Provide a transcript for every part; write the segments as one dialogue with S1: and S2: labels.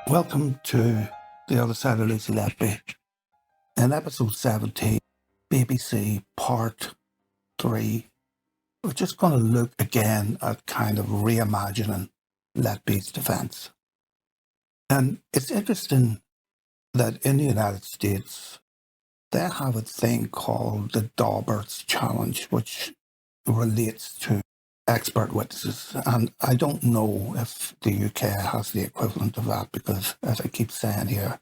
S1: Welcome to The Other Side of Lucy Letby. In episode 17, BBC Part 3, we're just going to look again at kind of reimagining Letby's defence. And it's interesting that in the United States, they have a thing called the Daubert's Challenge, which relates to expert witnesses. And I don't know if the UK has the equivalent of that because, as I keep saying here,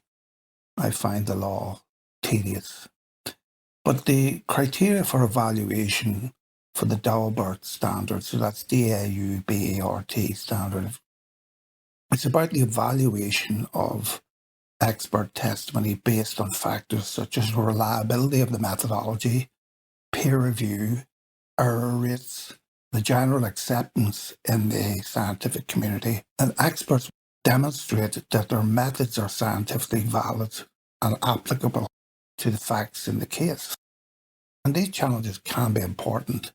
S1: I find the law tedious. But the criteria for evaluation for the Daubert standard, so that's DAUBERT standard, it's about the evaluation of expert testimony based on factors such as reliability of the methodology, peer review, error rates, the general acceptance in the scientific community, and experts demonstrate that their methods are scientifically valid and applicable to the facts in the case. And these challenges can be important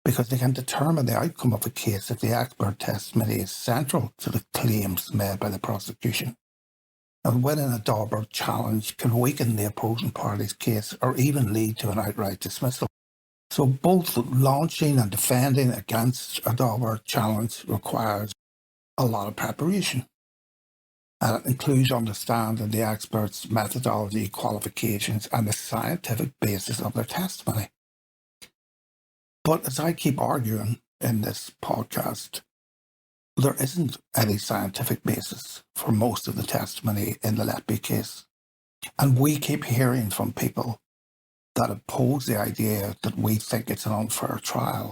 S1: because they can determine the outcome of a case if the expert testimony is central to the claims made by the prosecution. And winning a Daubert challenge can weaken the opposing party's case or even lead to an outright dismissal. So both launching and defending against a Daubert challenge requires a lot of preparation. And it includes understanding the expert's methodology, qualifications, and the scientific basis of their testimony. But as I keep arguing in this podcast, there isn't any scientific basis for most of the testimony in the Letby case. And we keep hearing from people that oppose the idea that we think it's an unfair trial,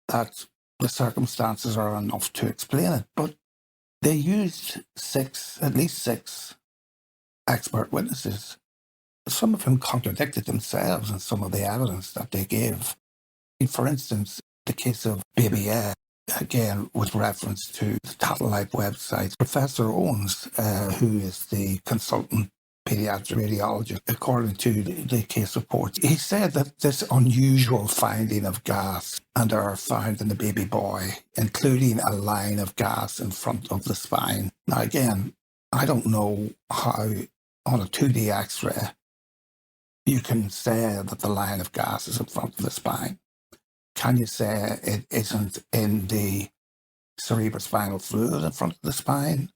S1: that the circumstances are enough to explain it. But they used at least six expert witnesses, some of whom contradicted themselves in some of the evidence that they gave. For instance, the case of Baby A, again, with reference to the Tattlelight website, Professor Owens, who is the consultant pediatric radiologist, according to the case reports, he said that this unusual finding of gas and error found in the baby boy, including a line of gas in front of the spine. Now, again, I don't know how on a 2D X-ray you can say that the line of gas is in front of the spine. Can you say it isn't in the cerebrospinal fluid in front of the spine?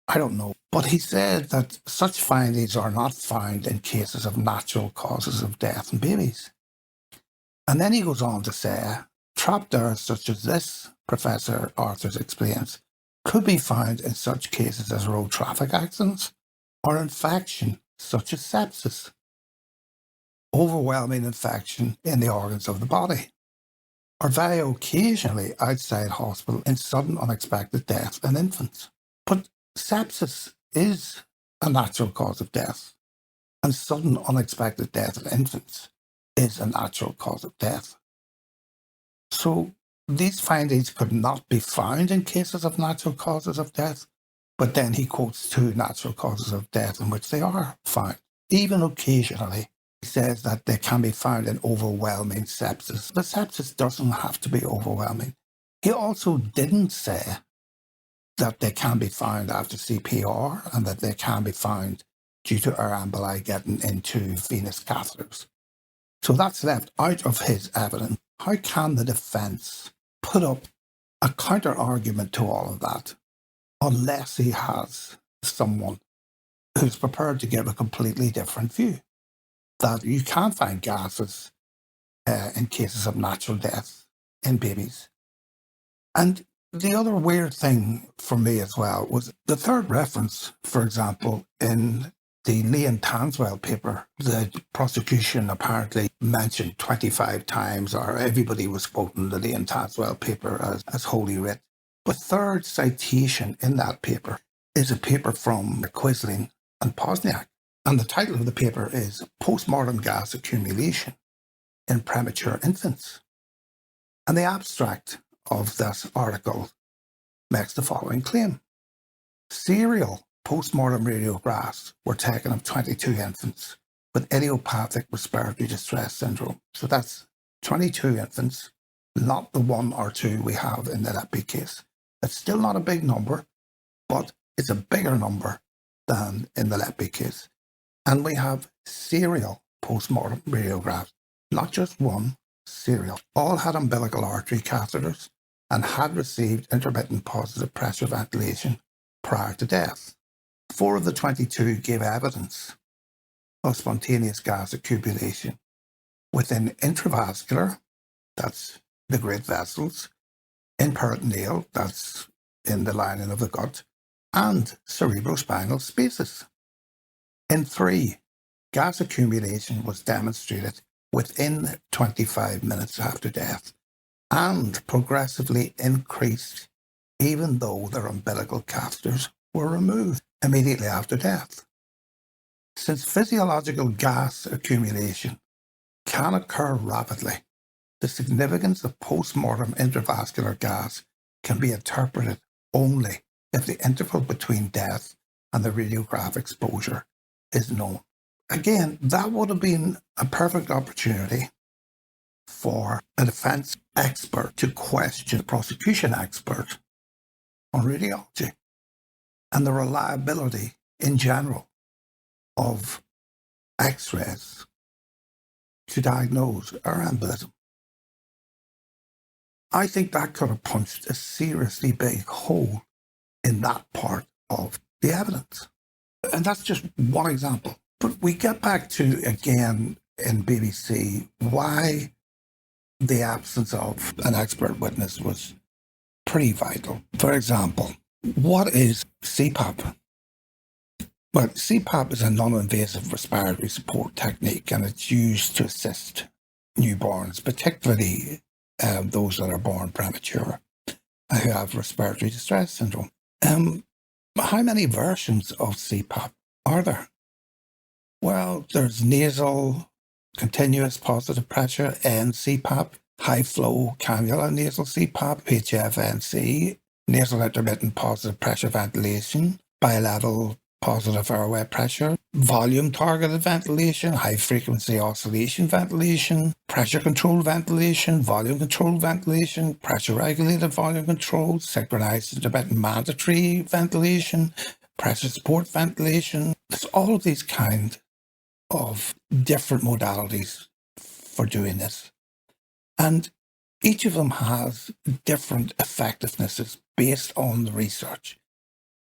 S1: I don't know. But he said that such findings are not found in cases of natural causes of death in babies. And then he goes on to say, trapped errors such as this, Professor Arthurs explains, could be found in such cases as road traffic accidents or infection such as sepsis, overwhelming infection in the organs of the body, or very occasionally outside hospital in sudden unexpected death in infants. But sepsis is a natural cause of death, and sudden unexpected death in infants is a natural cause of death. So these findings could not be found in cases of natural causes of death, but then he quotes two natural causes of death in which they are found. Even occasionally, he says that they can be found in overwhelming sepsis. But sepsis doesn't have to be overwhelming. He also didn't say that they can be found after CPR and that they can be found due to air emboli getting into venous catheters. So that's left out of his evidence. How can the defence put up a counter-argument to all of that unless he has someone who's prepared to give a completely different view? That you can find gases in cases of natural death in babies. And the other weird thing for me as well was the third reference, for example, in the Leon Tanswell paper. The prosecution apparently mentioned 25 times, or everybody was quoting the Leon Tanswell paper as holy writ. But third citation in that paper is a paper from Quisling and Posniak. And the title of the paper is Postmortem Gas Accumulation in Premature Infants. And the abstract of this article makes the following claim. Serial postmortem radiographs were taken of 22 infants with idiopathic respiratory distress syndrome. So that's 22 infants, not the one or two we have in the Letby case. It's still not a big number, but It's a bigger number than in the Letby case. And we have serial post-mortem radiographs, not just one, serial. All had umbilical artery catheters and had received intermittent positive pressure ventilation prior to death. 4 of the 22 gave evidence of spontaneous gas accumulation within intravascular, that's the great vessels, in peritoneal, that's in the lining of the gut, and cerebrospinal spaces. In 3, gas accumulation was demonstrated within 25 minutes after death and progressively increased even though their umbilical catheters were removed immediately after death. Since physiological gas accumulation can occur rapidly, the significance of post-mortem intravascular gas can be interpreted only if the interval between death and the radiograph exposure is known. Again, that would have been a perfect opportunity for a defense expert to question a prosecution expert on radiology and the reliability in general of X-rays to diagnose our embolism. I think that could have punched a seriously big hole in that part of the evidence. And that's just one example. But we get back to, again, in BBC, why the absence of an expert witness was pretty vital. For example, what is CPAP? Well, CPAP is a non-invasive respiratory support technique, and it's used to assist newborns, particularly those that are born premature who have respiratory distress syndrome. How many versions of CPAP are there? Well, there's nasal, continuous positive pressure, NCPAP, high flow cannula nasal CPAP, HFNC, nasal intermittent positive pressure ventilation, bilateral positive airway pressure, volume targeted ventilation, high frequency oscillation ventilation, pressure controlled ventilation, volume controlled ventilation, pressure regulated volume control, synchronized intermittent mandatory ventilation, pressure support ventilation. There's all of these kinds of different modalities for doing this. And each of them has different effectivenesses based on the research.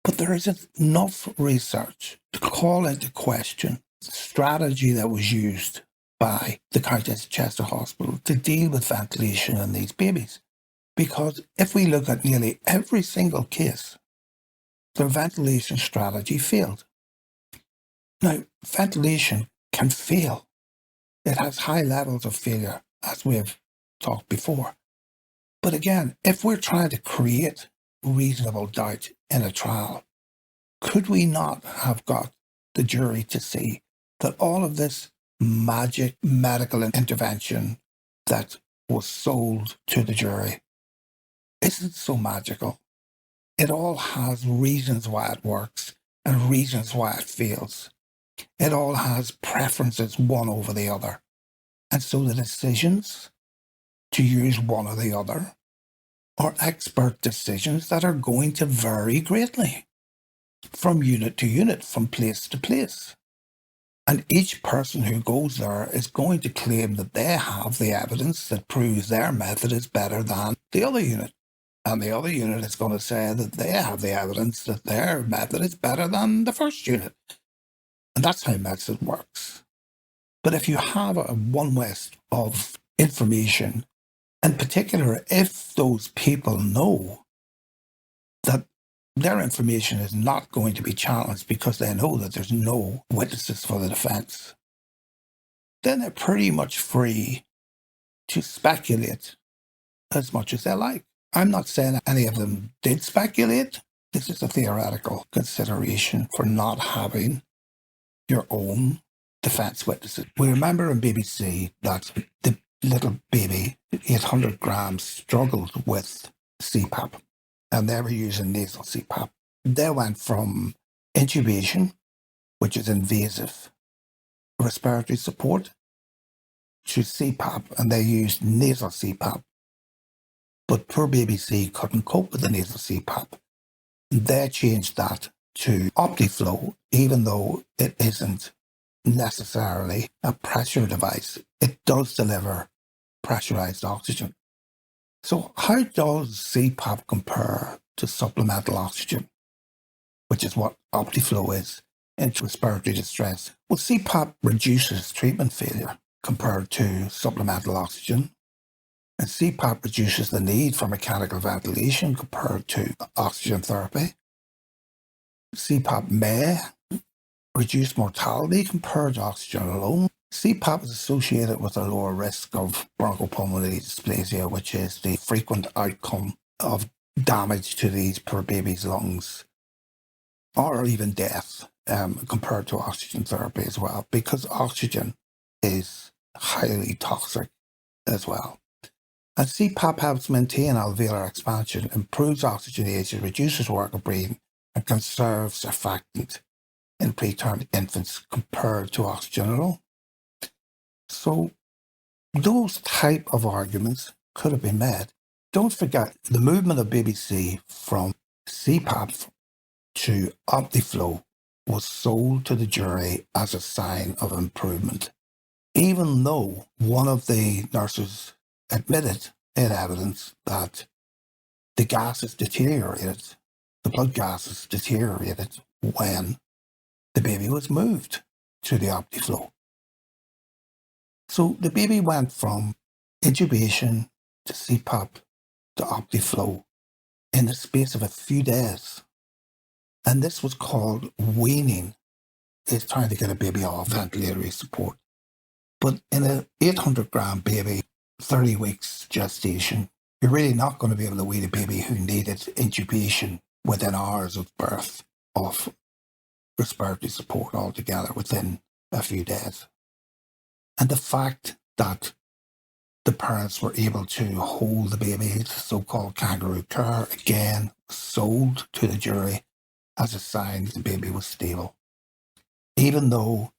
S1: But there isn't enough research to call into question the strategy that was used by the Countess Chester Hospital to deal with ventilation in these babies. Because if we look at nearly every single case, their ventilation strategy failed. Now, ventilation can fail. It has high levels of failure, as we've talked before. But again, if we're trying to create reasonable doubt in a trial, could we not have got the jury to see that all of this magic medical intervention that was sold to the jury isn't so magical? It all has reasons why it works and reasons why it fails. It all has preferences one over the other. And so the decisions to use one or the other are expert decisions that are going to vary greatly from unit to unit, from place to place. And each person who goes there is going to claim that they have the evidence that proves their method is better than the other unit. And the other unit is going to say that they have the evidence that their method is better than the first unit. And that's how medicine works. But if you have a one west of information, in particular, if those people know that their information is not going to be challenged because they know that there's no witnesses for the defense, then they're pretty much free to speculate as much as they like. I'm not saying any of them did speculate. This is a theoretical consideration for not having your own defense witnesses. We remember in BBC that the little baby, 800 grams, struggled with CPAP, and they were using nasal CPAP. They went from intubation, which is invasive respiratory support, to CPAP, and they used nasal CPAP. But poor BBC couldn't cope with the nasal CPAP. They changed that to OptiFlow, even though it isn't necessarily a pressure device. It does deliver pressurized oxygen. So how does CPAP compare to supplemental oxygen, which is what OptiFlow is, in respiratory distress? Well, CPAP reduces treatment failure compared to supplemental oxygen, and CPAP reduces the need for mechanical ventilation compared to oxygen therapy. CPAP may reduce mortality compared to oxygen alone. CPAP is associated with a lower risk of bronchopulmonary dysplasia, which is the frequent outcome of damage to these poor babies' lungs, or even death, compared to oxygen therapy as well, because oxygen is highly toxic as well. And CPAP helps maintain alveolar expansion, improves oxygenation, reduces work of breathing, and conserves surfactant in preterm infants compared to oxygen alone. So those type of arguments could have been made. Don't forget the movement of BBC from CPAP to OptiFlow was sold to the jury as a sign of improvement, even though one of the nurses admitted in evidence that the gases deteriorated, the blood gases deteriorated when the baby was moved to the OptiFlow. So the baby went from intubation to CPAP to OptiFlow in the space of a few days. And this was called weaning. It's trying to get a baby off ventilatory support. But in an 800-gram baby, 30 weeks gestation, you're really not going to be able to wean a baby who needed intubation within hours of birth of respiratory support altogether within a few days. And the fact that the parents were able to hold the baby, so-called kangaroo care, again, sold to the jury as a sign that the baby was stable. Even though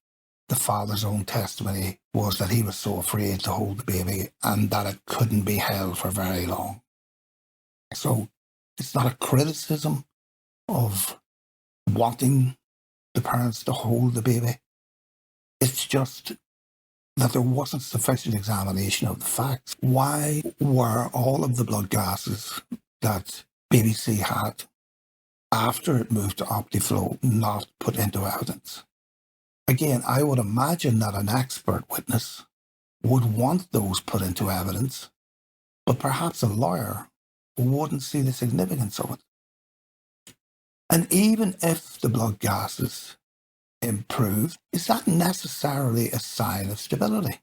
S1: the father's own testimony was that he was so afraid to hold the baby and that it couldn't be held for very long. So it's not a criticism of wanting the parents to hold the baby. It's just that there wasn't sufficient examination of the facts. Why were all of the blood gases that BBC had after it moved to OptiFlow not put into evidence? Again, I would imagine that an expert witness would want those put into evidence, but perhaps a lawyer wouldn't see the significance of it. And even if the blood gases improve, is that necessarily a sign of stability?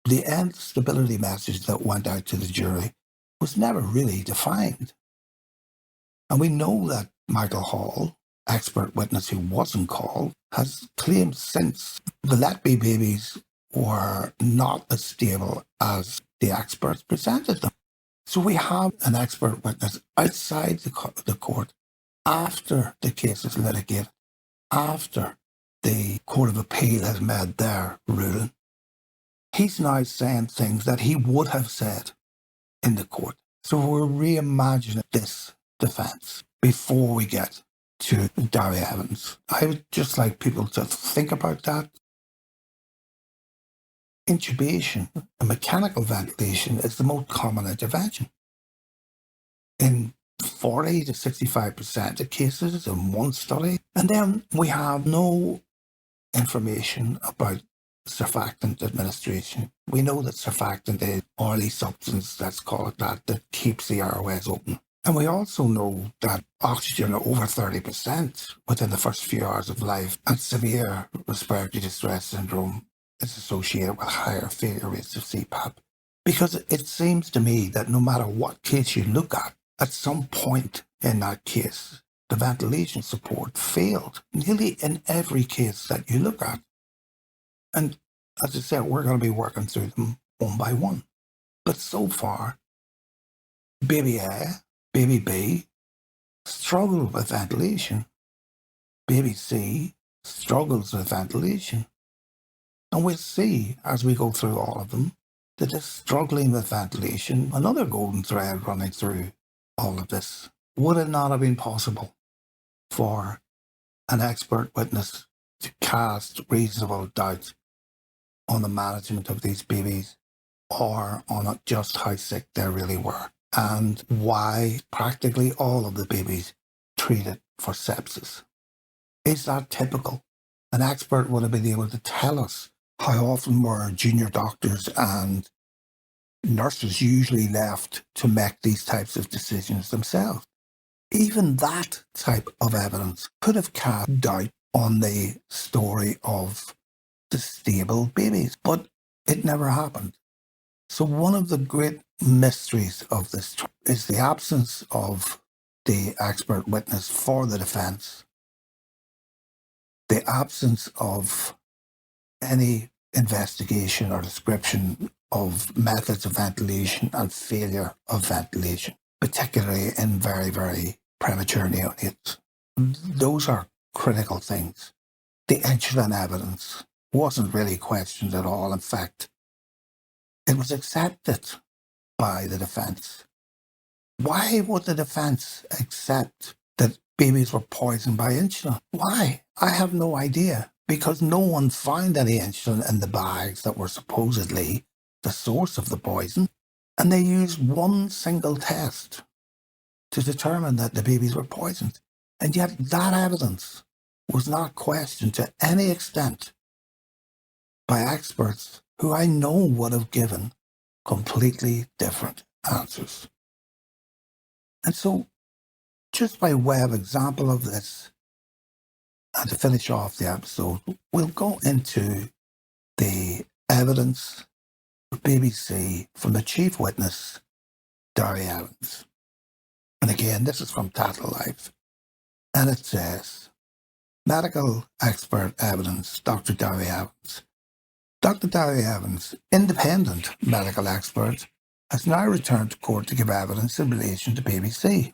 S1: The end stability message that went out to the jury was never really defined. And we know that Michael Hall, expert witness who wasn't called, has claimed since the Letby babies were not as stable as the experts presented them. So we have an expert witness outside the court after the case is litigated, after the Court of Appeal has made their ruling. He's now saying things that he would have said in the court. So we're reimagining this defence before we get to Derry Evans. I would just like people to think about that. Intubation and mechanical ventilation is the most common intervention. In 40 to 65% of cases in one study. And then we have no information about surfactant administration. We know that surfactant is oily substance, let's call it that keeps the airways open. And we also know that oxygen over 30% within the first few hours of life and severe respiratory distress syndrome is associated with higher failure rates of CPAP. Because it seems to me that no matter what case you look at some point in that case, the ventilation support failed nearly in every case that you look at. And as I said, we're going to be working through them one by one. But so far, baby A, baby B struggle with ventilation. Baby C struggles with ventilation. And we'll see as we go through all of them that this struggling with ventilation, another golden thread running through all of this would it not have been possible for an expert witness to cast reasonable doubt on the management of these babies, or on just how sick they really were, and why practically all of the babies treated for sepsis? Is that typical? An expert would have been able to tell us how often were junior doctors and nurses usually left to make these types of decisions themselves. Even that type of evidence could have cast doubt on the story of the stable babies, but it never happened. So one of the great mysteries of this is the absence of the expert witness for the defense, the absence of any investigation or description of methods of ventilation and failure of ventilation, particularly in very, very premature neonates. Those are critical things. The insulin evidence wasn't really questioned at all. In fact, it was accepted by the defense. Why would the defense accept that babies were poisoned by insulin? Why? I have no idea, because no one found any insulin in the bags that were supposedly the source of the poison, and they used one single test to determine that the babies were poisoned. And yet that evidence was not questioned to any extent by experts who I know would have given completely different answers. And so, just by way of example of this, and to finish off the episode, we'll go into the evidence of BBC from the chief witness, Owens. And again, this is from Tattle Life. And it says, medical expert evidence, Dr. Owens. Dr. Owens, independent medical expert, has now returned to court to give evidence in relation to BBC.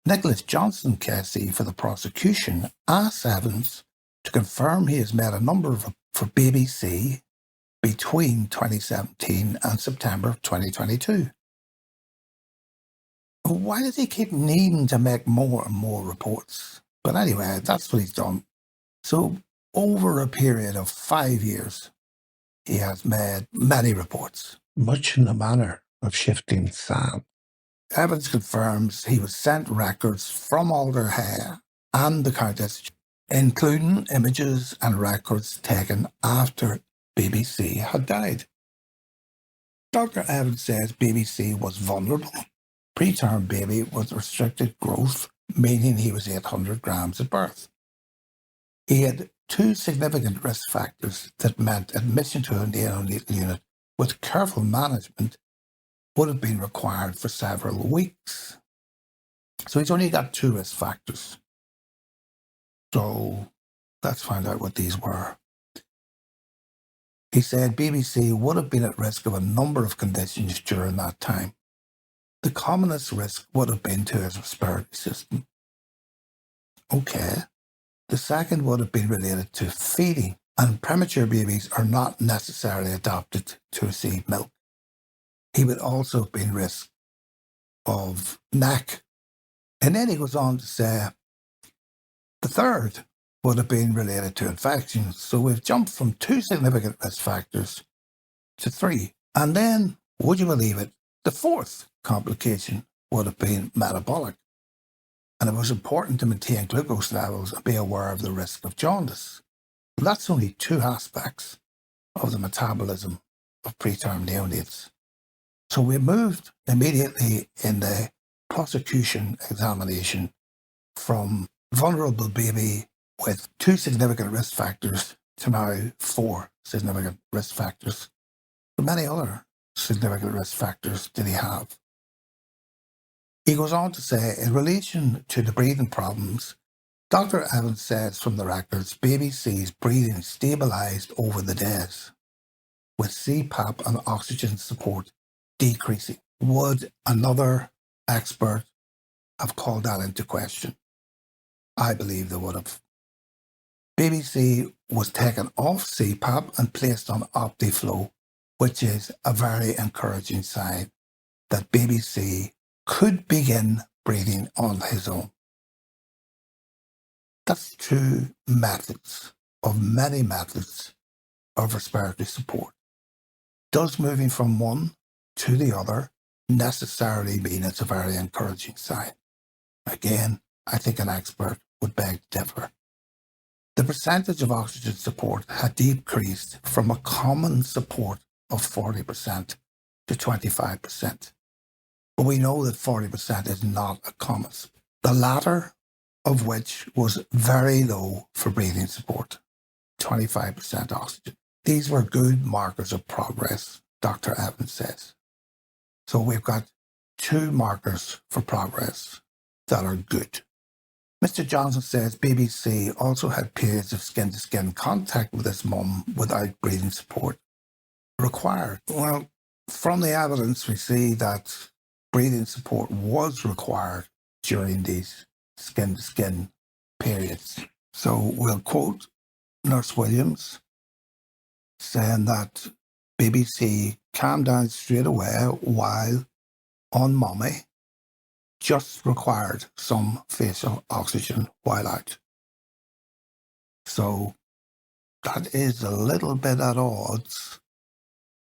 S1: Nicholas Johnson, KC for the prosecution, asks Evans to confirm he has made a number for BBC between 2017 and September 2022. Why does he keep needing to make more and more reports? But anyway, that's what he's done. So over a period of 5 years, he has made many reports, much in the manner of shifting sand. Evans confirms he was sent records from Alder Hey and the Countess, including images and records taken after BBC had died. Dr. Evans says BBC was vulnerable. Preterm baby with restricted growth, meaning he was 800 grams at birth. He had 2 significant risk factors that meant admission to a neonatal unit with careful management would have been required for several weeks. So he's only got 2 risk factors. So let's find out what these were. He said BBC would have been at risk of a number of conditions during that time. The commonest risk would have been to his respiratory system. Okay. The second would have been related to feeding, and premature babies are not necessarily adapted to receive milk. He would also have been risk of neck. And then he goes on to say the third would have been related to infections. So we've jumped from 2 significant risk factors to 3. And then, would you believe it, the fourth complication would have been metabolic. And it was important to maintain glucose levels and be aware of the risk of jaundice. And that's only 2 aspects of the metabolism of preterm neonates. So we moved immediately in the prosecution examination from vulnerable baby with 2 significant risk factors to now 4 significant risk factors. But many other significant risk factors did he have? He goes on to say, in relation to the breathing problems, Dr. Evans says from the records, BBC's breathing stabilised over the days, with CPAP and oxygen support decreasing. Would another expert have called that into question? I believe they would have. BBC was taken off CPAP and placed on Optiflow, which is a very encouraging sign that BBC could begin breathing on his own. That's two methods of many methods of respiratory support. Does moving from one to the other necessarily mean it's a very encouraging sign? Again, I think an expert would beg to differ. The percentage of oxygen support had decreased from a common support of 40% to 25%. But we know that 40% is not a common. The latter of which was very low for breathing support, 25% oxygen. These were good markers of progress, Dr. Evans says. So we've got two markers for progress that are good. Mr. Johnson says BBC also had periods of skin-to-skin contact with his mum without breathing support required. Well, from the evidence, we see that breathing support was required during these skin-to-skin periods. So we'll quote Nurse Williams saying that BBC calmed down straight away while on mummy just required some facial oxygen while out. So that is a little bit at odds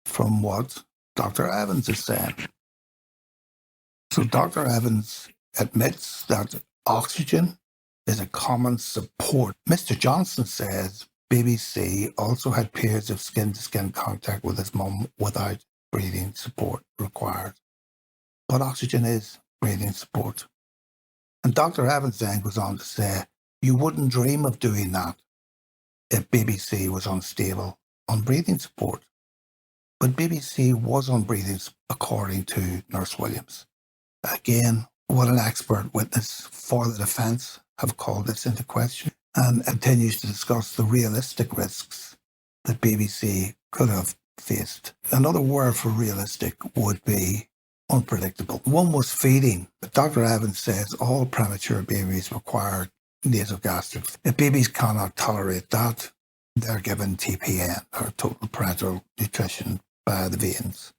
S1: from what Dr. Evans is saying. So Dr. Evans admits that oxygen is a common support. Mr. Johnson says BBC also had periods of skin-to-skin contact with his mum without breathing support required. But oxygen is breathing support. And Dr. Evans then goes on to say, you wouldn't dream of doing that if BBC was unstable on breathing support. But BBC was on breathing according to Nurse Williams. Again, what an expert witness for the defence have called this into question, and continues to discuss the realistic risks that BBC could have faced. Another word for realistic would be unpredictable. One was feeding. Dr. Evans says all premature babies require nasogastric. If babies cannot tolerate that, they're given TPN, or total parenteral nutrition, via the veins.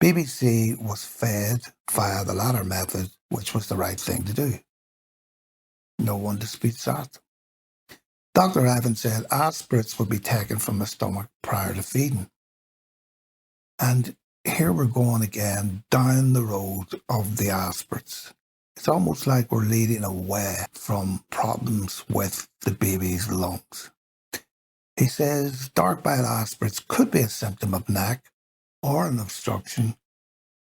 S1: BBC was fed via the latter method, which was the right thing to do. No one disputes that. Dr. Evans said aspirates would be taken from the stomach prior to feeding. And here we're going again down the road of the aspirates. It's almost like we're leading away from problems with the baby's lungs. He says dark bile aspirates could be a symptom of neck or an obstruction,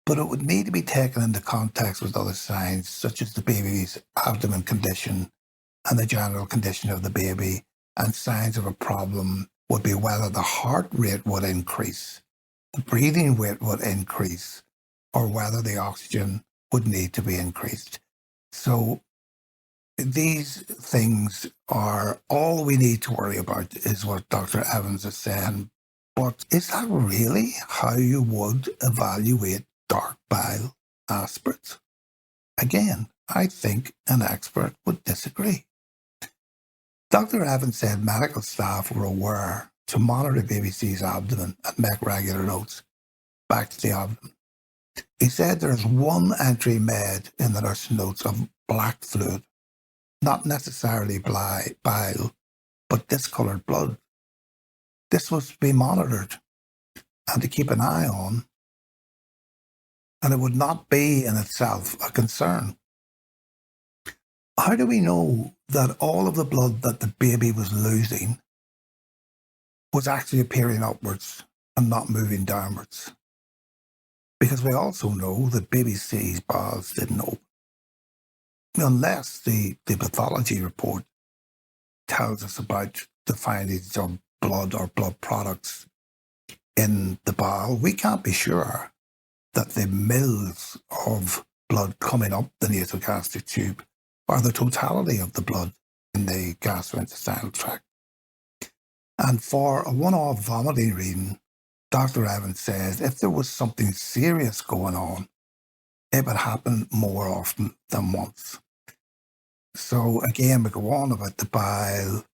S1: but it would need to be taken into context with other signs such as the baby's abdomen condition and the general condition of the baby, and signs of a problem would be whether the heart rate would increase, the breathing rate would increase, or whether the oxygen would need to be increased. So these things are all we need to worry about, is what Dr. Evans is saying. But is that really how you would evaluate dark bile aspirates? Again, I think an expert would disagree. Dr. Evans said medical staff were aware to monitor BBC's abdomen and make regular notes back to the abdomen. He said there is one entry made in the nursing notes of black fluid, not necessarily bile, but discoloured blood. This was to be monitored and to keep an eye on, and it would not be in itself a concern. How do we know that all of the blood that the baby was losing was actually appearing upwards and not moving downwards? Because we also know that BBC's bowels didn't open. Unless the pathology report tells us about the findings of blood or blood products in the bowel, we can't be sure that the mils of blood coming up the nasogastric tube are the totality of the blood in the gastrointestinal tract. And for a one-off vomiting reading, Dr. Evans says if there was something serious going on, it would happen more often than once. So again, we go on about the bile,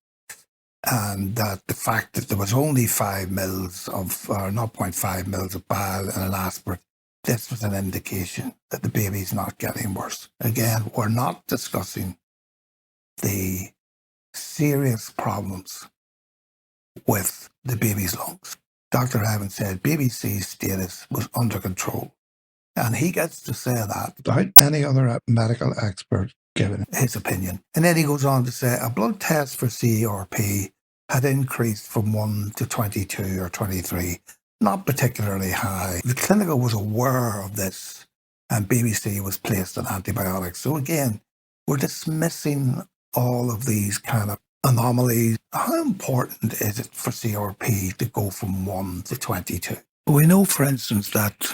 S1: and that the fact that there was only 5 mils of, or 0.5 mils of bile in an aspirate this was an indication that the baby's not getting worse. Again, we're not discussing the serious problems with the baby's lungs. Dr. Owens said BBC's status was under control. And he gets to say that without any other medical expert giving his opinion. And then he goes on to say a blood test for CRP had increased from 1 to 22 or 23, not particularly high. The clinical was aware of this, and BBC was placed on antibiotics. So again, we're dismissing all of these kind of anomalies. How important is it for CRP to go from 1 to 22? We know, for instance, that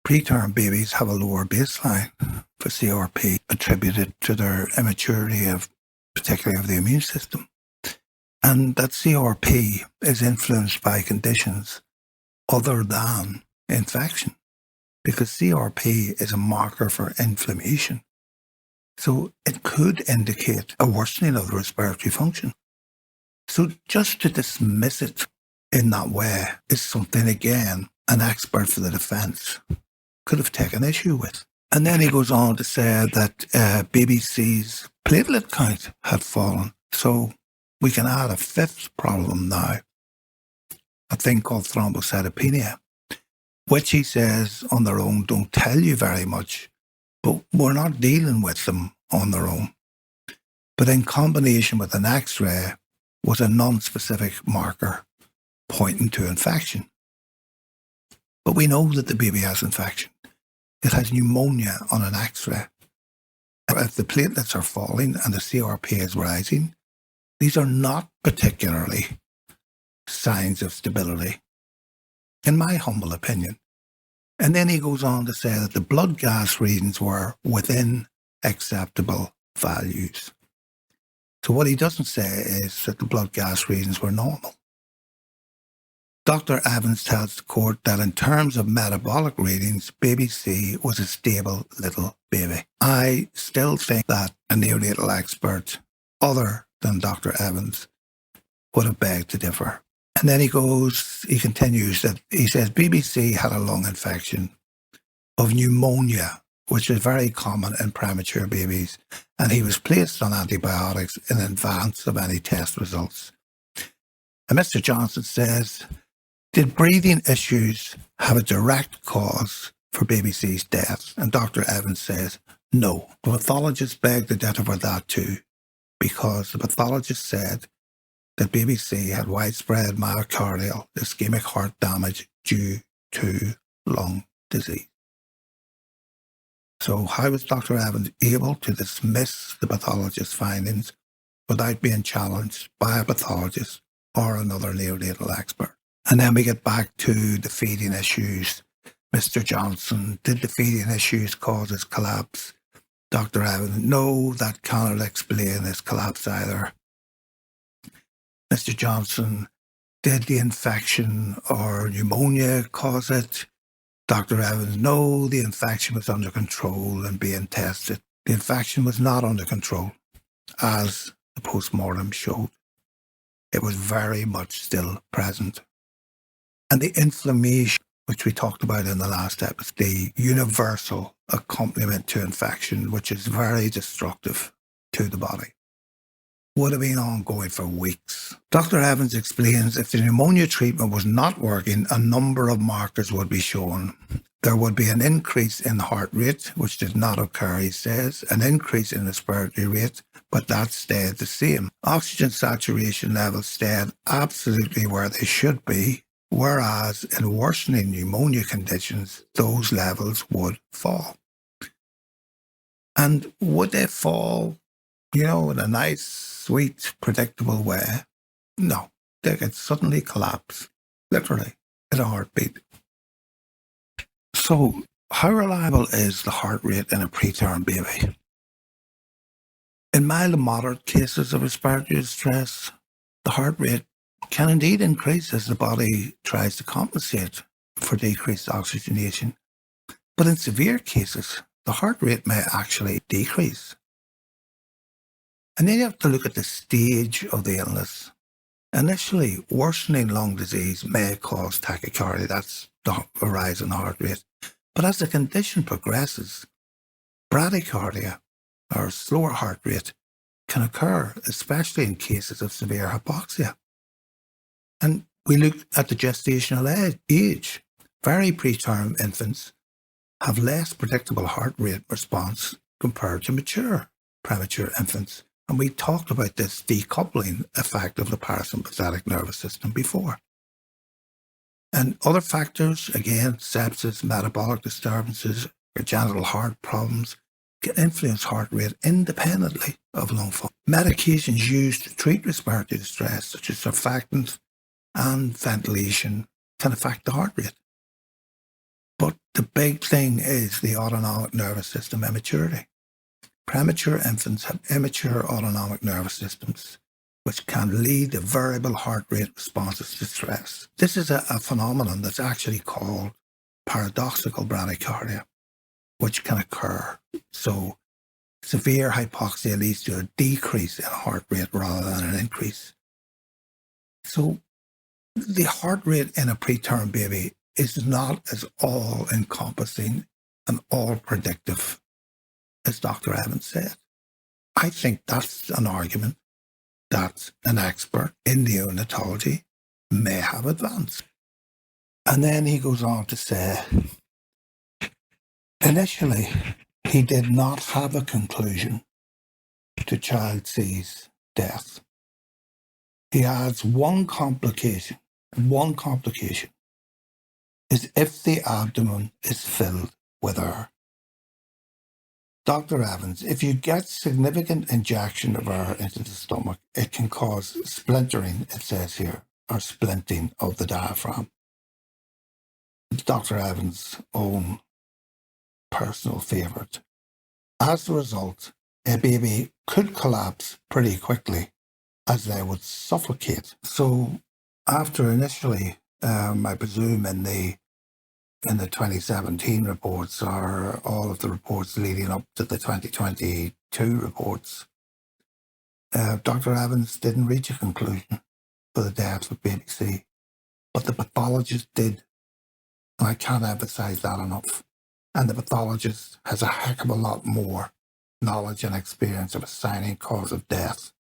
S1: preterm babies have a lower baseline for CRP attributed to their immaturity particularly of the immune system. And that CRP is influenced by conditions other than infection, because CRP is a marker for inflammation. So it could indicate a worsening of the respiratory function. So just to dismiss it in that way is something, again, an expert for the defence could have taken issue with. And then he goes on to say that BBC's platelet count had fallen. So we can add a fifth problem now, a thing called thrombocytopenia, which he says on their own don't tell you very much, but we're not dealing with them on their own. But in combination with an X-ray was a non-specific marker pointing to infection. But we know that the baby has infection. It has pneumonia on an X-ray. If the platelets are falling and the CRP is rising, these are not particularly signs of stability, in my humble opinion. And then he goes on to say that the blood gas readings were within acceptable values. So what he doesn't say is that the blood gas readings were normal. Dr. Owens tells the court that in terms of metabolic readings, baby C was a stable little baby. I still think that a neonatal expert other than Dr. Owens would have begged to differ. And then he continues that he says BBC had a lung infection of pneumonia, which is very common in premature babies, and he was placed on antibiotics in advance of any test results. And Mr. Johnson says, did breathing issues have a direct cause for BBC's death? And Dr. Owens says, no. The pathologist begged to differ with that too, because the pathologist said that BBC had widespread myocardial ischemic heart damage due to lung disease. So how was Dr. Owens able to dismiss the pathologist's findings without being challenged by a pathologist or another neonatal expert? And then we get back to the feeding issues. Mr. Johnson, did the feeding issues cause his collapse? Dr. Owens, no, that cannot explain his collapse either. Mr. Johnson, did the infection or pneumonia cause it? Dr. Owens, no, the infection was under control and being tested. The infection was not under control, as the postmortem showed. It was very much still present. And the inflammation, which we talked about in the last episode, the universal accompaniment to infection, which is very destructive to the body, would have been ongoing for weeks. Dr. Owens explains if the pneumonia treatment was not working, a number of markers would be shown. There would be an increase in heart rate, which did not occur, he says, an increase in respiratory rate, but that stayed the same. Oxygen saturation levels stayed absolutely where they should be, whereas in worsening pneumonia conditions, those levels would fall. And would they fall, in a nice, sweet, predictable way? No, they could suddenly collapse, literally, at a heartbeat. So, how reliable is the heart rate in a preterm baby? In mild to moderate cases of respiratory distress, the heart rate can indeed increase as the body tries to compensate for decreased oxygenation. But in severe cases, the heart rate may actually decrease. And then you have to look at the stage of the illness. Initially, worsening lung disease may cause tachycardia. That's the rise in the heart rate. But as the condition progresses, bradycardia, or slower heart rate, can occur, especially in cases of severe hypoxia. And we look at the gestational age. Very preterm infants have less predictable heart rate response compared to premature infants. And we talked about this decoupling effect of the parasympathetic nervous system before. And other factors, again, sepsis, metabolic disturbances, congenital heart problems, can influence heart rate independently of lung function. Medications used to treat respiratory distress, such as surfactants and ventilation, can affect the heart rate. But the big thing is the autonomic nervous system immaturity. Premature infants have immature autonomic nervous systems, which can lead to variable heart rate responses to stress. This is a phenomenon that's actually called paradoxical bradycardia, which can occur. So severe hypoxia leads to a decrease in heart rate rather than an increase. So the heart rate in a preterm baby is not as all-encompassing and all-predictive as Dr. Evans said. I think that's an argument that an expert in neonatology may have advanced. And then he goes on to say, initially, he did not have a conclusion to child C's death. He adds one complication is if the abdomen is filled with air. Dr. Evans, if you get significant injection of air into the stomach, it can cause splintering, it says here, or splinting of the diaphragm. It's Dr. Evans' own personal favourite. As a result, a baby could collapse pretty quickly as they would suffocate. So after initially, I presume in the 2017 reports, or all of the reports leading up to the 2022 reports, Dr. Evans didn't reach a conclusion for the death of baby C, but the pathologist did. And I can't emphasize that enough. And the pathologist has a heck of a lot more knowledge and experience of assigning cause of death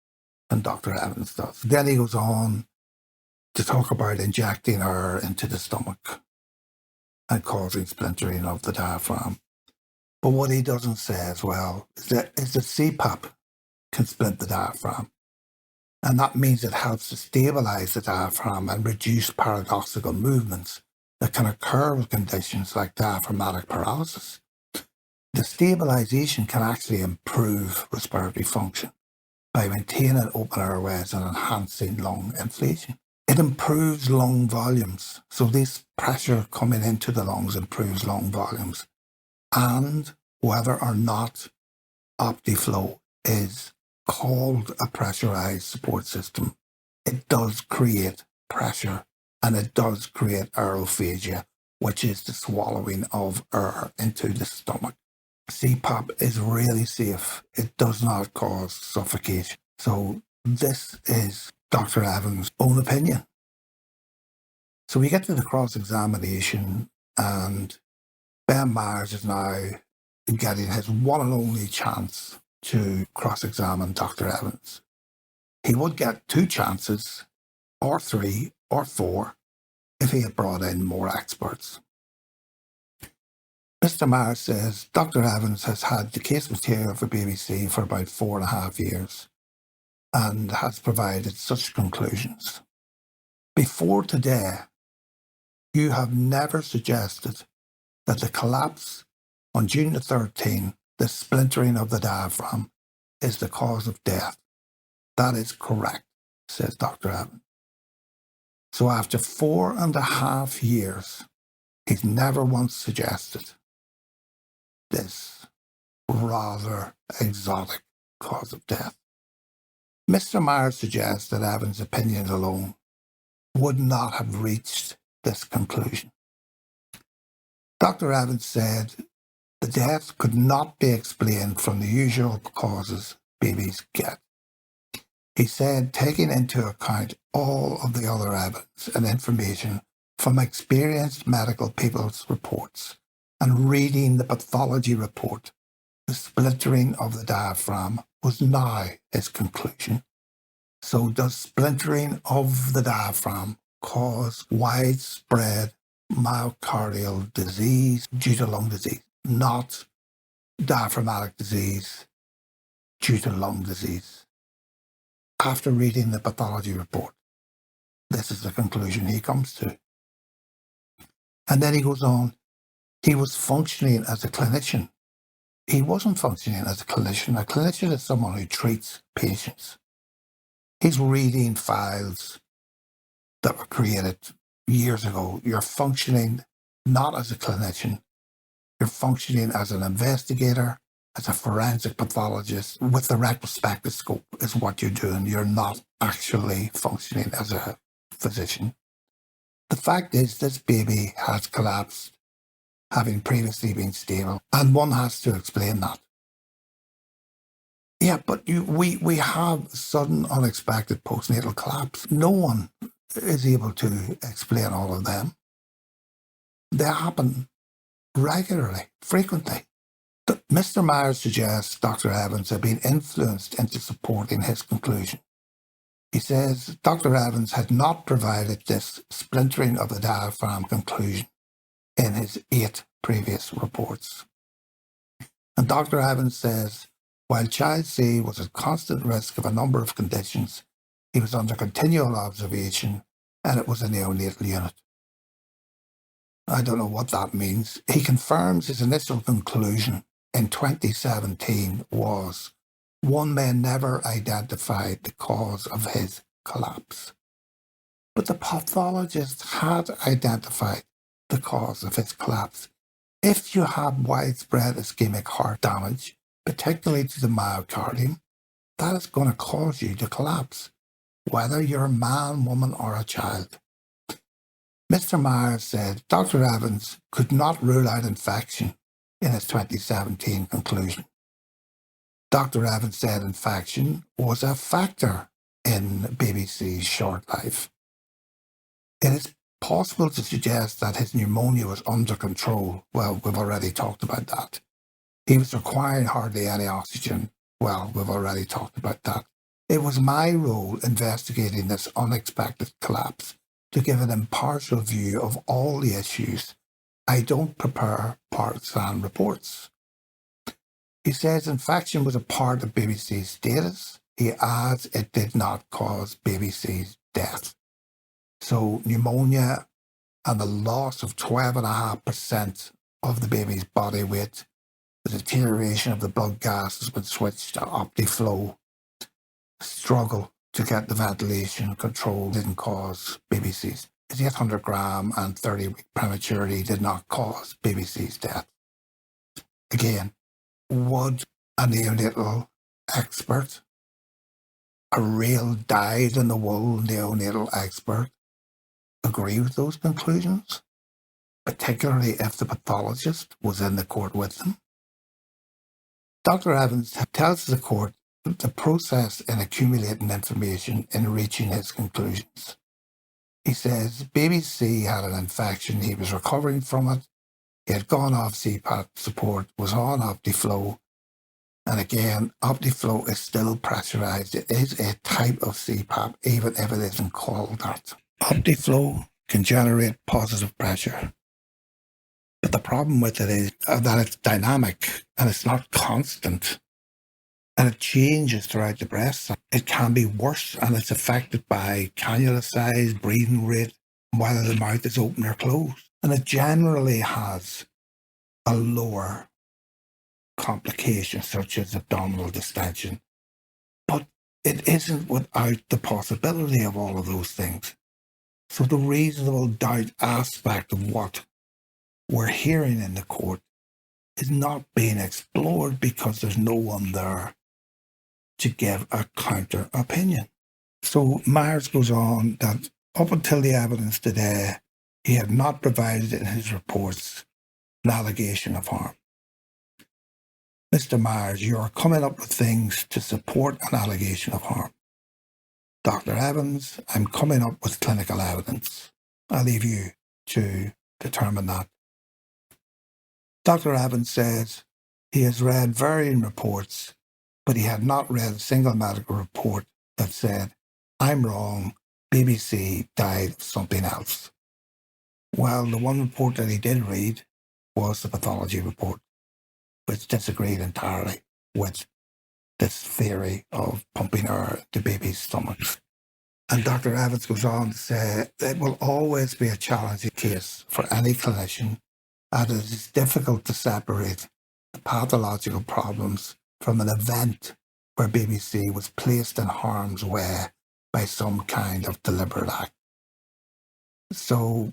S1: than Dr. Evans does. Then he goes on to talk about injecting air into the stomach and causing splintering of the diaphragm. But what he doesn't say as well is that CPAP can splint the diaphragm. And that means it helps to stabilize the diaphragm and reduce paradoxical movements that can occur with conditions like diaphragmatic paralysis. The stabilization can actually improve respiratory function by maintaining open airways and enhancing lung inflation. It improves lung volumes. So this pressure coming into the lungs improves lung volumes. And whether or not OptiFlow is called a pressurized support system, it does create pressure and it does create aerophagia, which is the swallowing of air into the stomach. CPAP is really safe. It does not cause suffocation. So this is Dr. Evans' own opinion. So we get to the cross-examination, and Ben Myers is now getting his one and only chance to cross-examine Dr. Evans. He would get 2 chances, or 3, or 4, if he had brought in more experts. Mr. Myers says Dr. Evans has had the case material for BBC for about 4.5 years and has provided such conclusions. Before today, you have never suggested that the collapse on June the 13th, the splintering of the diaphragm, is the cause of death. That is correct, says Dr. Evans. So after 4.5 years, he's never once suggested this rather exotic cause of death. Mr. Myers suggests that Evans' opinion alone would not have reached this conclusion. Dr. Evans said the death could not be explained from the usual causes babies get. He said, taking into account all of the other evidence and information from experienced medical people's reports and reading the pathology report, the splintering of the diaphragm was now his conclusion. So does splintering of the diaphragm cause widespread myocardial disease due to lung disease, not diaphragmatic disease due to lung disease? After reading the pathology report, this is the conclusion he comes to. And then he goes on, he was functioning as a clinician. He wasn't functioning as a clinician. A clinician is someone who treats patients. He's reading files that were created years ago. You're functioning not as a clinician. You're functioning as an investigator, as a forensic pathologist with the retrospective scope is what you're doing. You're not actually functioning as a physician. The fact is this baby has collapsed, having previously been stable, and one has to explain that. Yeah, but we have sudden unexpected postnatal collapse. No one is able to explain all of them. They happen regularly, frequently. Mr. Myers suggests Dr. Evans had been influenced into supporting his conclusion. He says Dr. Evans had not provided this splintering of the diaphragm conclusion in his 8 previous reports. And Dr. Evans says, while child C was at constant risk of a number of conditions, he was under continual observation and it was a neonatal unit. I don't know what that means. He confirms his initial conclusion in 2017 was one may never identify the cause of his collapse. But the pathologist had identified the cause of his collapse. If you have widespread ischemic heart damage, particularly to the myocardium, that is going to cause you to collapse, whether you're a man, woman, or a child. Mr. Myers said Dr. Evans could not rule out infection in his 2017 conclusion. Dr. Evans said infection was a factor in baby C's short life. It is possible to suggest that his pneumonia was under control. Well, we've already talked about that. He was requiring hardly any oxygen. Well, we've already talked about that. It was my role investigating this unexpected collapse to give an impartial view of all the issues. I don't prepare partisan reports. He says infection was a part of baby C's status. He adds it did not cause baby C's death. So pneumonia and the loss of 12.5% of the baby's body weight, the deterioration of the blood gas has been switched to OptiFlow. Struggle to get the ventilation control didn't cause baby C's. His 800 gram and 30-week prematurity did not cause baby C's death. Again, would a neonatal expert, a real dyed-in-the-wool neonatal expert, agree with those conclusions, particularly if the pathologist was in the court with them? Dr. Evans tells the court the process in accumulating information in reaching his conclusions. He says baby C had an infection, he was recovering from it, he had gone off CPAP support, was on OptiFlow, and again, OptiFlow is still pressurized. It is a type of CPAP, even if it isn't called that. OptiFlow can generate positive pressure, but the problem with it is that it's dynamic and it's not constant. And it changes throughout the breast. It can be worse, and it's affected by cannula size, breathing rate, whether the mouth is open or closed. And it generally has a lower complication, such as abdominal distension. But it isn't without the possibility of all of those things. So the reasonable doubt aspect of what we're hearing in the court is not being explored because there's no one there to give a counter opinion. So Myers goes on that up until the evidence today, he had not provided in his reports an allegation of harm. Mr. Myers, you are coming up with things to support an allegation of harm. Dr. Evans, I'm coming up with clinical evidence. I leave you to determine that. Dr. Evans says he has read varying reports, but he had not read a single medical report that said, "I'm wrong, BBC died of something else." Well, the one report that he did read was the pathology report, which disagreed entirely with this theory of pumping air to babies' stomachs. And Dr. Evans goes on to say, it will always be a challenging case for any clinician, as it is difficult to separate the pathological problems from an event where BBC was placed in harm's way by some kind of deliberate act. So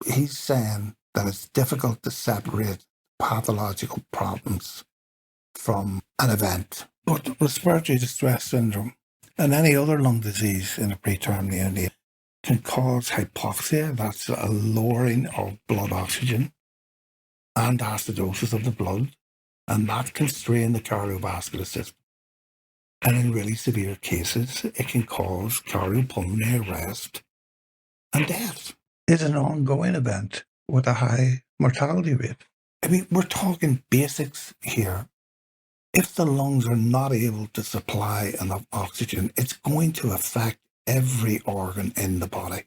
S1: he's saying that it's difficult to separate pathological problems from an event. But respiratory distress syndrome and any other lung disease in a preterm neonate can cause hypoxia, that's a lowering of blood oxygen, and acidosis of the blood, and that can strain the cardiovascular system. And in really severe cases, it can cause cardiopulmonary arrest and death. It's an ongoing event with a high mortality rate. I mean, we're talking basics here. If the lungs are not able to supply enough oxygen, it's going to affect every organ in the body.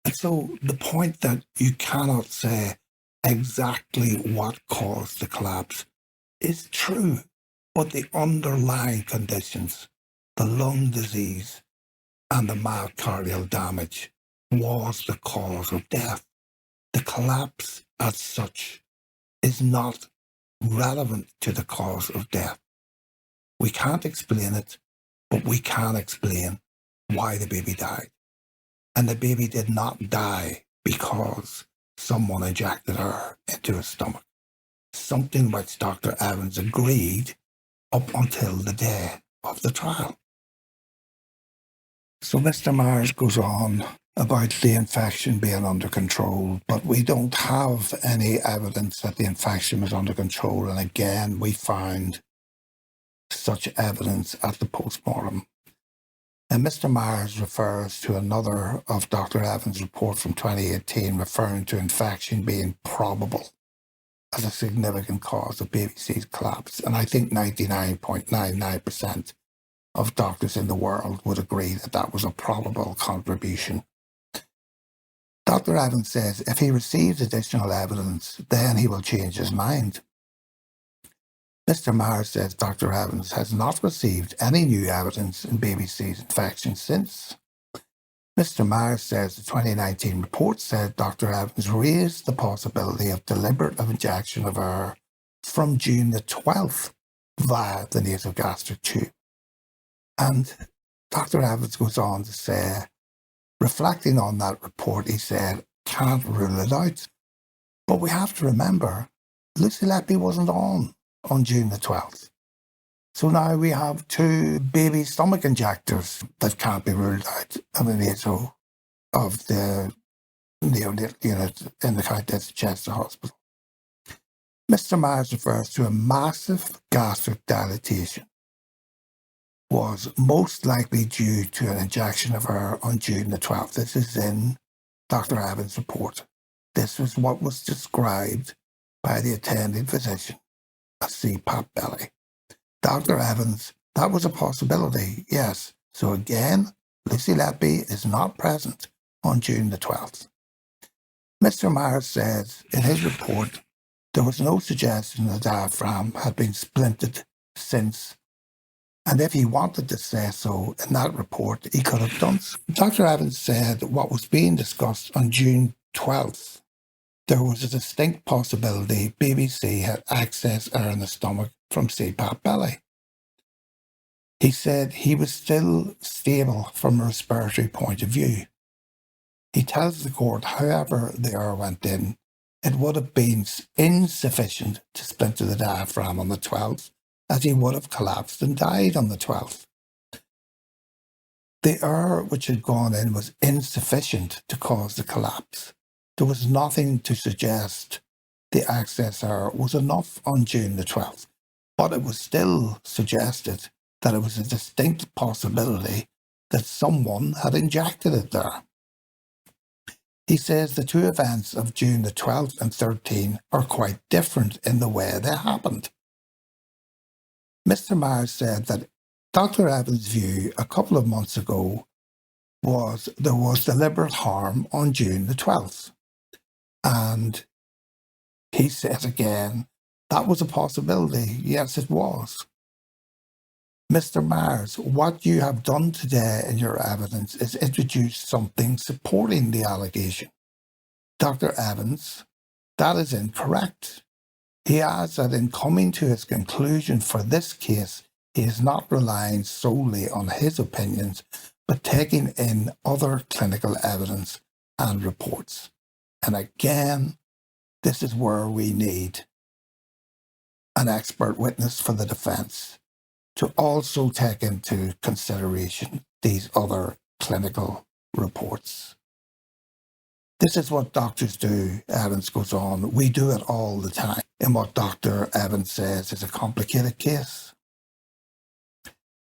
S1: And so the point that you cannot say exactly what caused the collapse is true, but the underlying conditions, the lung disease and the myocardial damage, was the cause of death. The collapse as such is not relevant to the cause of death. We can't explain it, but we can explain why the baby died. And the baby did not die because someone injected air into his stomach, something which Dr. Evans agreed up until the day of the trial. So Mr. Myers goes on about the infection being under control, but we don't have any evidence that the infection was under control. And again, we found such evidence at the postmortem. And Mr. Myers refers to another of Dr. Evans' report from 2018, referring to infection being probable as a significant cause of BBC's collapse. And I think 99.99% of doctors in the world would agree that that was a probable contribution. Dr. Evans says if he receives additional evidence, then he will change his mind. Mr. Myers says Dr. Evans has not received any new evidence in BBC's infection since. Mr. Myers says the 2019 report said Dr. Evans raised the possibility of deliberate injection of air from June the 12th via the nasogastric tube. And Dr. Evans goes on to say, reflecting on that report, he said, can't rule it out. But we have to remember, Lucy Letby wasn't on June the 12th. So now we have two baby stomach injectors that can't be ruled out of the naso of the neonate unit in the Countess of Chester Hospital. Mr. Myers refers to a massive gastric dilatation was most likely due to an injection of air on June the 12th. This is in Dr. Evans' report. This was what was described by the attending physician as CPAP belly. Dr. Evans, that was a possibility, yes. So again, Lucy Letby is not present on June the 12th. Mr. Myers says in his report there was no suggestion the diaphragm had been splintered since, and if he wanted to say so in that report, he could have done so. Dr. Evans said what was being discussed on June 12th, there was a distinct possibility BBC had excess air in the stomach from CPAP belly. He said he was still stable from a respiratory point of view. He tells the court, however the air went in, it would have been insufficient to splinter the diaphragm on the 12th, as he would have collapsed and died on the 12th. The air which had gone in was insufficient to cause the collapse. There was nothing to suggest the excess air was enough on June the 12th, but it was still suggested that it was a distinct possibility that someone had injected it there. He says the two events of June the 12th and 13th are quite different in the way they happened. Mr. Myers said that Dr. Evans' view a couple of months ago was there was deliberate harm on June the 12th. And he says again, that was a possibility. Yes, it was. Mr. Myers, what you have done today in your evidence is introduce something supporting the allegation. Dr. Evans, that is incorrect. He adds that in coming to his conclusion for this case, he is not relying solely on his opinions, but taking in other clinical evidence and reports. And again, this is where we need an expert witness for the defense to also take into consideration these other clinical reports. This is what doctors do, Evans goes on. We do it all the time in what Dr. Evans says is a complicated case.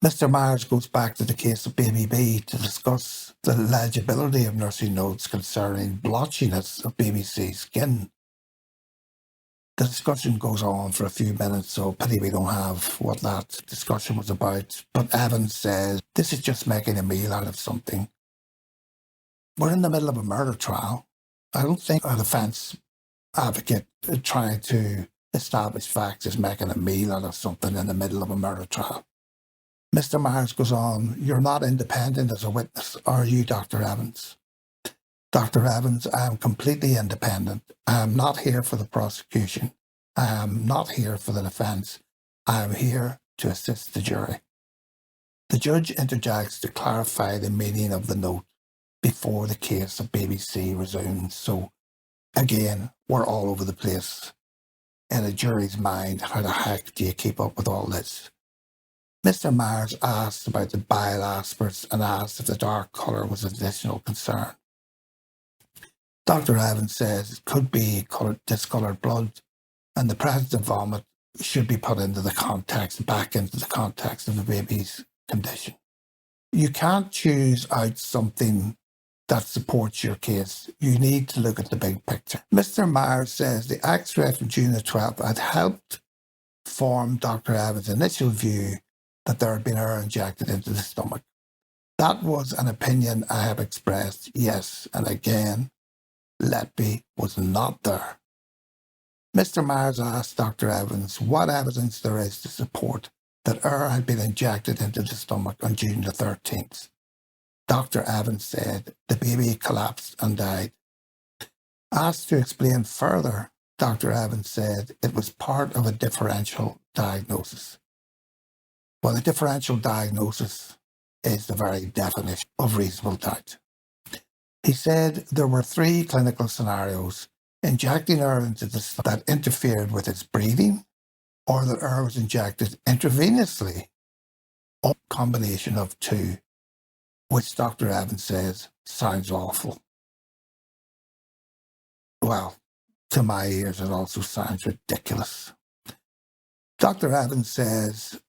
S1: Mr. Myers goes back to the case of baby B to discuss the legibility of nursing notes concerning blotchiness of baby C's skin. The discussion goes on for a few minutes, so pity we don't have what that discussion was about. But Evans says, this is just making a meal out of something. We're in the middle of a murder trial. I don't think a defense advocate trying to establish facts is making a meal out of something in the middle of a murder trial. Mr. Myers goes on, you're not independent as a witness, are you, Dr. Evans? Dr. Evans, I am completely independent. I am not here for the prosecution. I am not here for the defense. I am here to assist the jury. The judge interjects to clarify the meaning of the note before the case of baby C resumes. So, again, we're all over the place. In a jury's mind, how the heck do you keep up with all this? Mr. Myers asked about the bile aspirates and asked if the dark colour was an additional concern. Dr. Evans says it could be discoloured blood, and the presence of vomit should be put into the context, back into the context of the baby's condition. You can't choose out something that supports your case. You need to look at the big picture. Mr. Myers says the X-ray from June the 12th had helped form Dr. Evans' initial view that there had been air injected into the stomach. That was an opinion I have expressed, yes, and again, Letby was not there. Mr. Myers asked Dr. Evans what evidence there is to support that air had been injected into the stomach on June the 13th. Dr. Evans said the baby collapsed and died. Asked to explain further, Dr. Evans said it was part of a differential diagnosis. Well, a differential diagnosis is the very definition of reasonable doubt. He said there were 3 clinical scenarios: injecting air into the stomach that interfered with its breathing, or that air was injected intravenously, or a combination of 2, which Dr. Evans says sounds awful. Well, to my ears, it also sounds ridiculous. Dr. Evans says,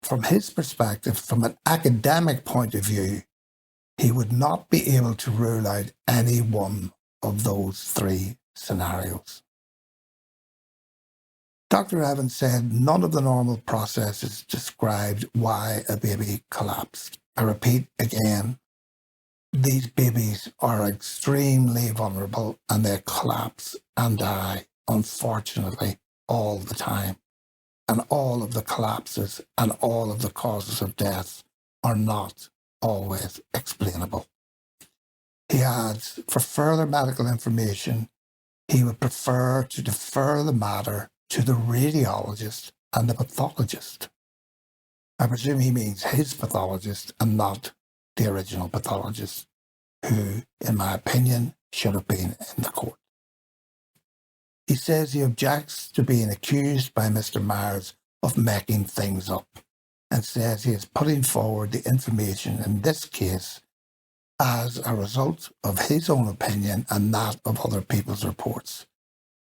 S1: from his perspective, from an academic point of view, he would not be able to rule out any one of those 3 scenarios. Dr. Evans said none of the normal processes described why a baby collapsed. I repeat again, these babies are extremely vulnerable and they collapse and die, unfortunately, all the time. And all of the collapses and all of the causes of death are not always explainable. He adds, for further medical information, he would prefer to defer the matter to the radiologist and the pathologist. I presume he means his pathologist and not the original pathologist, who, in my opinion, should have been in the court. He says he objects to being accused by Mr. Myers of making things up, and says he is putting forward the information in this case as a result of his own opinion and that of other people's reports.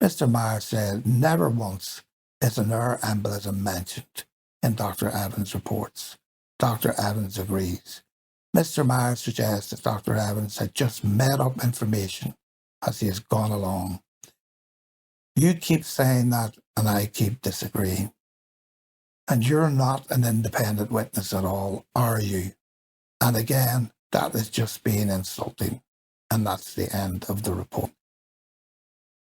S1: Mr. Myers said never once is an air embolism mentioned in Dr. Evans' reports. Dr. Evans agrees. Mr. Myers suggests that Dr. Evans had just made up information as he has gone along. You keep saying that, and I keep disagreeing. And you're not an independent witness at all, are you? And again, that is just being insulting. And that's the end of the report.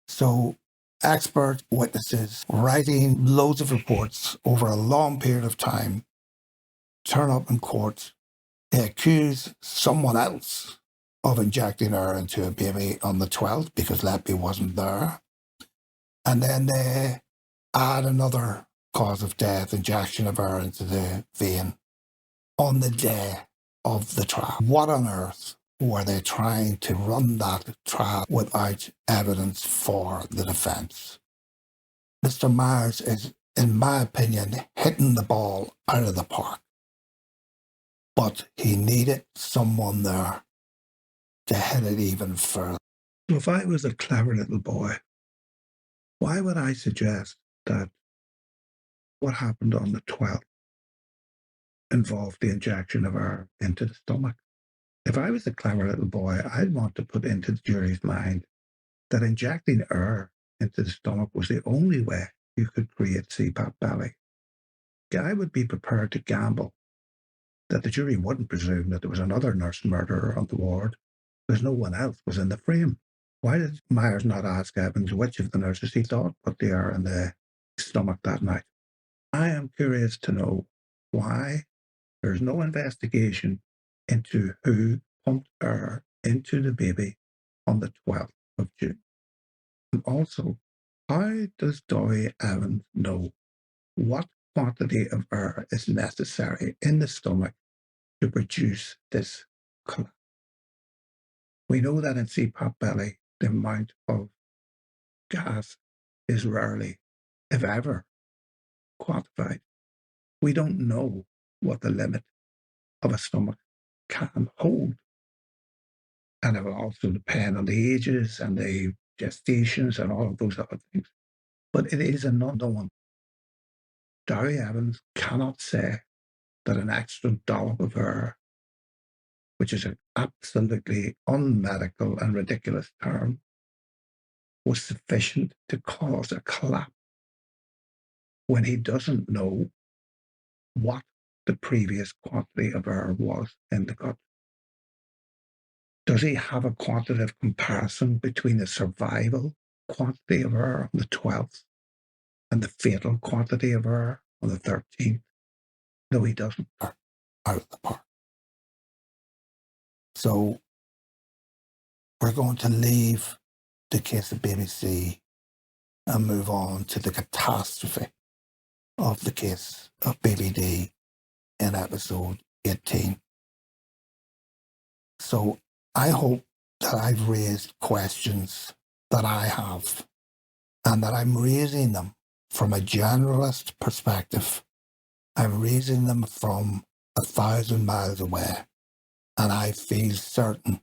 S1: So, expert witnesses writing loads of reports over a long period of time turn up in court. They accuse someone else of injecting her into a baby on the 12th because Letby wasn't there. And then they add another cause of death, injection of air into the vein, on the day of the trial. What on earth were they trying to run that trial without evidence for the defence? Mr. Myers is, in my opinion, hitting the ball out of the park. But he needed someone there to hit it even further. So if I was a clever little boy, why would I suggest that what happened on the 12th involved the injection of air into the stomach? If I was a clever little boy, I'd want to put into the jury's mind that injecting air into the stomach was the only way you could create CPAP belly. I would be prepared to gamble that the jury wouldn't presume that there was another nurse murderer on the ward because no one else was in the frame. Why did Myers not ask Evans which of the nurses he thought put the air in the stomach that night? I am curious to know why there's no investigation into who pumped air into the baby on the 12th of June. And also, how does Dory Evans know what quantity of air is necessary in the stomach to produce this collapse? We know that in CPAP belly, the amount of gas is rarely, if ever, quantified. We don't know what the limit of a stomach can hold. And it will also depend on the ages and the gestations and all of those other things. But it is an unknown. Dory Evans cannot say that an extra dollop of air, which is an absolutely unmedical and ridiculous term, was sufficient to cause a collapse when he doesn't know what the previous quantity of air was in the gut. Does he have a quantitative comparison between the survival quantity of air on the 12th and the fatal quantity of air on the 13th? No, he doesn't. Out of the park. So we're going to leave the case of BBC and move on to the catastrophe of the case of BBD in episode 18. So I hope that I've raised questions that I have and that I'm raising them from a generalist perspective. I'm raising them from 1,000 miles away, and I feel certain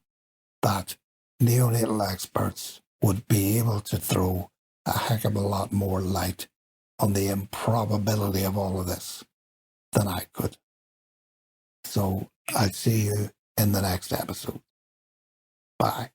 S1: that neonatal experts would be able to throw a heck of a lot more light on the improbability of all of this than I could. So I'll see you in the next episode. Bye.